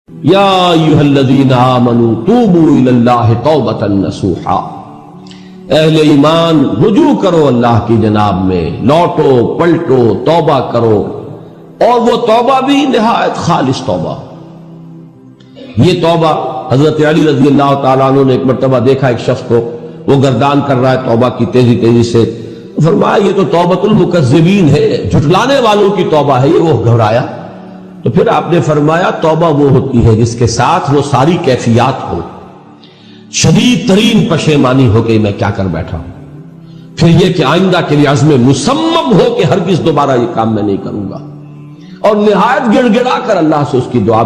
یا ایھا الذین آمنوا توبوا الی اللہ توبۃ نصوحا، اہل ایمان رجوع کرو اللہ کی جناب میں، لوٹو پلٹو توبہ کرو، اور وہ توبہ بھی نہایت خالص توبہ۔ یہ توبہ حضرت علی رضی اللہ تعالیٰ عنہ نے ایک مرتبہ دیکھا ایک شخص کو، وہ گردان کر رہا ہے توبہ کی تیزی تیزی سے، فرمایا یہ تو توبۃ المکذبین ہے، جھٹلانے والوں کی توبہ ہے یہ۔ وہ گھبرایا، تو پھر آپ نے فرمایا توبہ وہ ہوتی ہے جس کے ساتھ وہ ساری کیفیات ہو، شدید ترین پشیمانی ہو کہ میں کیا کر بیٹھا ہوں، پھر یہ کہ آئندہ کے لیے عزم مصمم ہو کہ ہرگز دوبارہ یہ کام میں نہیں کروں گا، اور نہایت گڑ گڑا کر اللہ سے اس کی دعا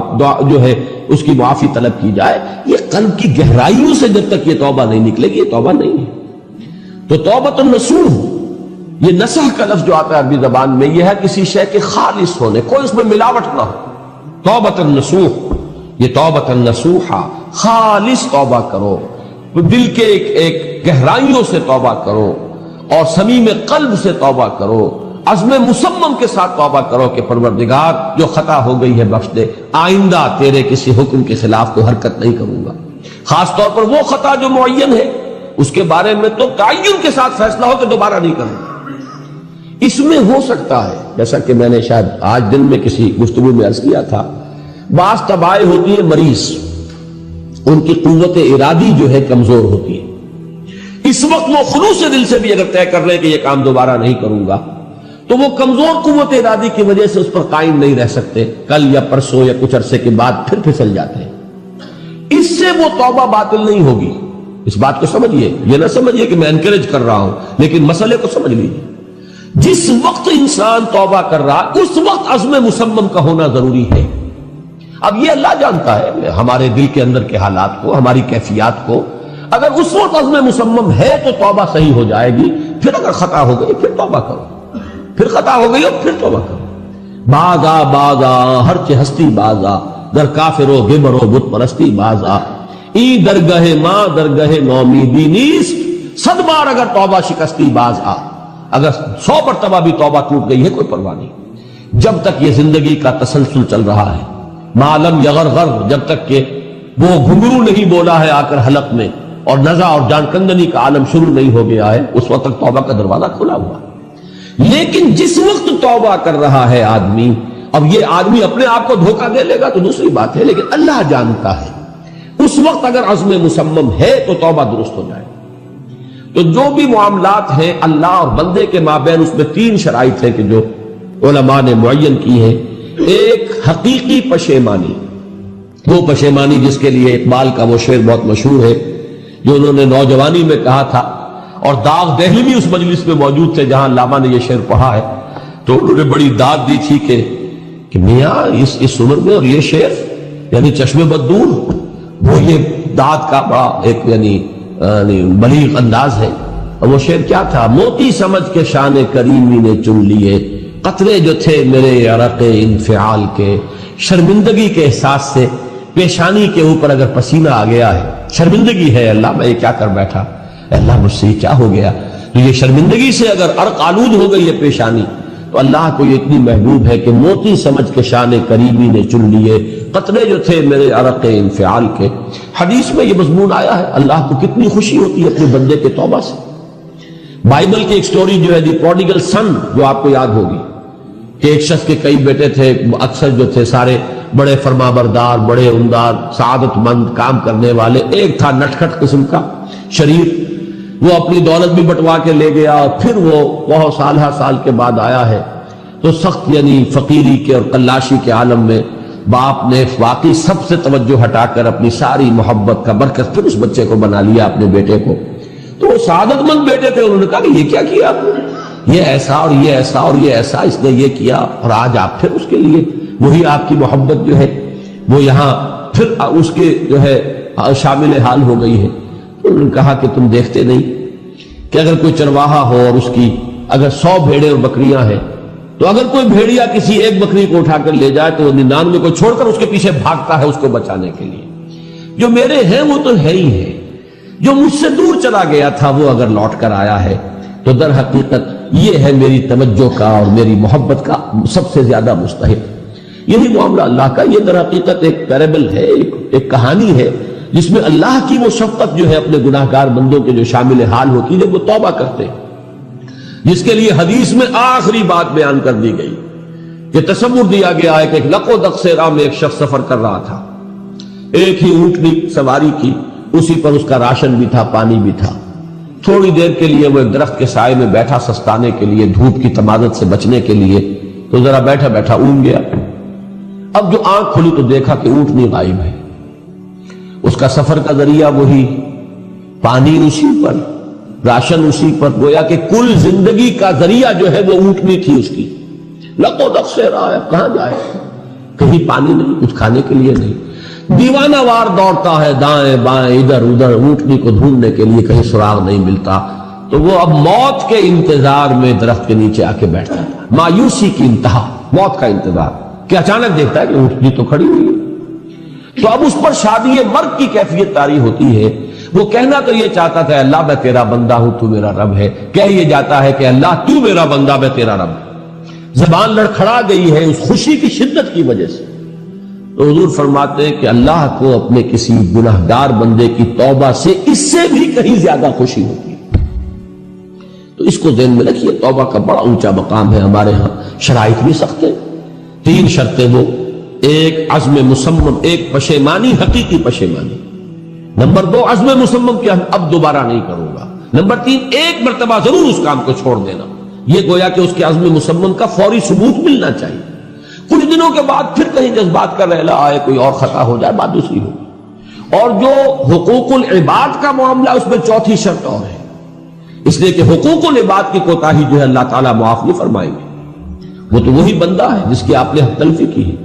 جو ہے اس کی معافی طلب کی جائے۔ یہ قلب کی گہرائیوں سے جب تک یہ توبہ نہیں نکلے گی یہ توبہ نہیں ہے۔ تو توبۃ النصوح، یہ نصح کا لفظ جو آتا ہے عربی زبان میں، یہ ہے کسی شے کے خالص ہونے، کوئی اس میں ملاوٹ نہ ہو۔ توبۃ النصوح، یہ توبۃ النصوحہ، خالص توبہ کرو، دل کے ایک گہرائیوں سے توبہ کرو، اور صمیم قلب سے توبہ کرو، عزم مصمم کے ساتھ توبہ کرو کہ پروردگار جو خطا ہو گئی ہے بخش دے، آئندہ تیرے کسی حکم کے خلاف کوئی حرکت نہیں کروں گا، خاص طور پر وہ خطا جو معین ہے اس کے بارے میں تو تعین کے ساتھ فیصلہ ہو کہ دوبارہ نہیں کروں گا۔ اس میں ہو سکتا ہے، جیسا کہ میں نے شاید آج دن میں کسی گفتگو میں عرض کیا تھا، بعض طبائع ہوتی ہے مریض، ان کی قوت ارادی جو ہے کمزور ہوتی ہے، اس وقت وہ خلوص دل سے بھی اگر طے کر رہے کہ یہ کام دوبارہ نہیں کروں گا، تو وہ کمزور قوت ارادی کی وجہ سے اس پر قائم نہیں رہ سکتے، کل یا پرسوں یا کچھ عرصے کے بعد پھر پھسل جاتے ہیں۔ اس سے وہ توبہ باطل نہیں ہوگی، اس بات کو سمجھیے، یہ نہ سمجھیے کہ میں انکریج کر رہا ہوں، لیکن مسئلے کو سمجھ لیجیے۔ جس وقت انسان توبہ کر رہا اس وقت عزم مصمم کا ہونا ضروری ہے۔ اب یہ اللہ جانتا ہے ہمارے دل کے اندر کے حالات کو، ہماری کیفیات کو، اگر اس وقت عزم مصمم ہے تو توبہ صحیح ہو جائے گی، پھر اگر خطا ہو گئی پھر توبہ کرو، پھر خطا ہو گئی اور پھر توبہ کرو۔ بازا بازا ہر چہ ہستی بازا، در کافر و گبر و بت پرستی بازا، ای درگاہ ماں درگاہ نومیدی نیست، صد بار اگر توبہ شکستی باز آ، اگر 100 مرتبہ بھی توبہ ٹوٹ گئی ہے کوئی پرواہ نہیں، جب تک یہ زندگی کا تسلسل چل رہا ہے، معلم یغرغر، جب تک کہ وہ گھنگرو نہیں بولا ہے آ کر حلق میں، اور نزع اور جان کندنی کا عالم شروع نہیں ہو گیا ہے، اس وقت تک توبہ کا دروازہ کھلا ہوا۔ لیکن جس وقت توبہ کر رہا ہے آدمی، اب یہ آدمی اپنے آپ کو دھوکہ دے لے گا تو دوسری بات ہے، لیکن اللہ جانتا ہے، اس وقت اگر عزم مصمم ہے تو توبہ درست ہو جائے۔ تو جو بھی معاملات ہیں اللہ اور بندے کے مابین، اس میں 3 شرائط ہیں کہ جو علماء نے معین کی ہیں۔ ایک حقیقی پشیمانی، وہ پشیمانی جس کے لیے اقبال کا وہ شعر بہت مشہور ہے جو انہوں نے نوجوانی میں کہا تھا، اور داغ دہلوی اس مجلس میں موجود تھے جہاں علامہ نے یہ شعر پڑھا ہے، تو انہوں نے بڑی داد دی تھی کہ میاں اس عمر میں اور یہ شعر یعنی چشم بددور، وہ یہ داد کا بڑا ایک یعنی بلیغ انداز ہے۔ اور وہ شعر کیا تھا؟ موتی سمجھ کے شان کریمی نے چن لیے، قطرے جو تھے میرے عرق انفعال کے، شرمندگی کے احساس سے پیشانی کے اوپر اگر پسینہ آ گیا ہے، شرمندگی ہے اللہ میں یہ کیا کر بیٹھا، اللہ مجھ سے کیا ہو گیا، تو یہ شرمندگی سے اگر عرق آلود ہو گئی ہے پیشانی، تو اللہ کو یہ اتنی محبوب ہے کہ موتی سمجھ کے شان کریمی نے چن لیے، قطرے جو تھے میرے عرق انفعال کے۔ حدیث میں یہ مضمون آیا ہے، اللہ کو کتنی خوشی ہوتی ہے اپنے بندے کے توبہ سے۔ بائبل کی ایک سٹوری جو ہے دی پروڈیگل سن، جو آپ کو یاد ہوگی کہ ایک شخص کے کئی بیٹے تھے، اکثر جو تھے سارے بڑے فرمانبردار، بڑے عمدار، سعادت مند، کام کرنے والے، ایک تھا نٹکھٹ قسم کا شریر، وہ اپنی دولت بھی بٹوا کے لے گیا، اور پھر وہ بہت سال کے بعد آیا ہے تو سخت یعنی فقیری کے اور قلاشی کے عالم میں باپ نے واقعی سب سے توجہ ہٹا کر اپنی ساری محبت کا برکت پھر اس بچے کو بنا لیا، اپنے بیٹے کو۔ تو وہ سعادت مند بیٹے تھے، انہوں نے کہا کہ یہ کیا کیا آپ نے، یہ ایسا اور یہ ایسا اور یہ ایسا، اس نے یہ کیا، اور آج آپ پھر اس کے لیے وہی آپ کی محبت جو ہے وہ یہاں پھر اس کے جو ہے شامل حال ہو گئی ہے۔ انہوں نے کہا کہ تم دیکھتے نہیں کہ اگر کوئی چرواہا ہو اور اس کی اگر 100 بھیڑیں اور بکریاں ہیں، تو اگر کوئی بھیڑیا کسی ایک بکری کو اٹھا کر لے جائے تو 99 کو چھوڑ کر اس کے پیچھے بھاگتا ہے اس کو بچانے کے لیے۔ جو میرے ہیں وہ تو ہے ہی ہے، جو مجھ سے دور چلا گیا تھا وہ اگر لوٹ کر آیا ہے تو در حقیقت یہ ہے میری توجہ کا اور میری محبت کا سب سے زیادہ مستحق۔ یہی معاملہ اللہ کا. یہ در حقیقت ایک پیرابل ہے، ایک کہانی ہے جس میں اللہ کی وہ شفقت جو ہے اپنے گناہگار بندوں کے جو شامل حال ہوتی ہے جب وہ توبہ کرتے ہیں، جس کے لیے حدیث میں آخری بات بیان کر دی گئی کہ تصور دیا گیا ہے کہ ایک لق و دق سے راہ میں ایک شخص سفر کر رہا تھا، ایک ہی اونٹنی سواری کی، اسی پر اس کا راشن بھی تھا، پانی بھی تھا. تھوڑی دیر کے لیے وہ ایک درخت کے سائے میں بیٹھا سستانے کے لیے، دھوپ کی تمازت سے بچنے کے لیے، تو ذرا بیٹھا بیٹھا اونگ گیا. اب جو آنکھ کھلی تو دیکھا کہ اونٹنی غائب ہے. اس کا سفر کا ذریعہ وہی، پانی اسی پر، راشن اسی پر، گویا کہ کل زندگی کا ذریعہ جو ہے وہ اونٹنی تھی اس کی. لق و دق سے رہا ہے، کہاں جائے؟ کہیں پانی نہیں، کچھ کھانے کے لیے نہیں. دیوانہ وار دوڑتا ہے دائیں بائیں ادھر ادھر اونٹنی کو ڈھونڈنے کے لیے، کہیں سراغ نہیں ملتا. تو وہ اب موت کے انتظار میں درخت کے نیچے آ کے بیٹھتا تھا. مایوسی کی انتہا، موت کا انتظار کہ اچانک دیکھتا ہے کہ اونٹنی تو کھڑی ہوئی ہے. تو اب اس پر شادی مرگ کی کیفیت طاری ہوتی ہے. وہ کہنا تو یہ چاہتا تھا اللہ میں تیرا بندہ ہوں تو میرا رب ہے، کہہ یہ جاتا ہے کہ اللہ تو میرا بندہ میں تیرا رب. زبان لڑکھڑا گئی ہے اس خوشی کی شدت کی وجہ سے. تو حضور فرماتے ہیں کہ اللہ کو اپنے کسی گناہگار بندے کی توبہ سے اس سے بھی کہیں زیادہ خوشی ہوتی ہے. تو اس کو ذہن میں رکھیے، توبہ کا بڑا اونچا مقام ہے. ہمارے ہاں شرائط بھی سخت ہیں. 3 شرطیں وہ، ایک عزم مصمم، ایک پشیمانی، حقیقی پشیمانی. نمبر 2 عزم مصمم کہ اب دوبارہ نہیں کروں گا. نمبر 3 ایک مرتبہ ضرور اس کام کو چھوڑ دینا. یہ گویا کہ اس کے عزم مصمم کا فوری ثبوت ملنا چاہیے. کچھ دنوں کے بعد پھر کہیں جذبات کا رحلہ آئے، کوئی اور خطا ہو جائے، بات دوسری ہو. اور جو حقوق العباد کا معاملہ اس میں 4تھی شرط اور ہے، اس لیے کہ حقوق العباد کی کوتاہی جو ہے اللہ تعالیٰ معاف نہیں فرمائیں گے. وہ تو وہی بندہ ہے جس کی آپ نے حق تلفی کی ہے،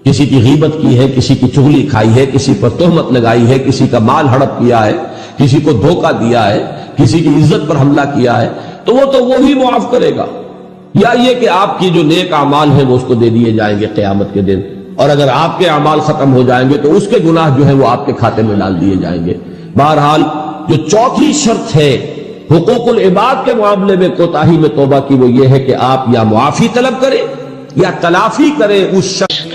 کسی کی غیبت کی ہے، کسی کی چغلی کھائی ہے، کسی پر تہمت لگائی ہے، کسی کا مال ہڑپ کیا ہے، کسی کو دھوکہ دیا ہے، کسی کی عزت پر حملہ کیا ہے، تو وہ تو وہی معاف کرے گا. یا یہ کہ آپ کی جو نیک اعمال ہیں وہ اس کو دے دیے جائیں گے قیامت کے دن، اور اگر آپ کے اعمال ختم ہو جائیں گے تو اس کے گناہ جو ہیں وہ آپ کے کھاتے میں ڈال دیے جائیں گے. بہرحال جو 4تھی شرط ہے حقوق العباد کے معاملے میں کوتاہی میں توبہ کی، وہ یہ ہے کہ آپ یا معافی طلب کریں یا تلافی کریں اس شخص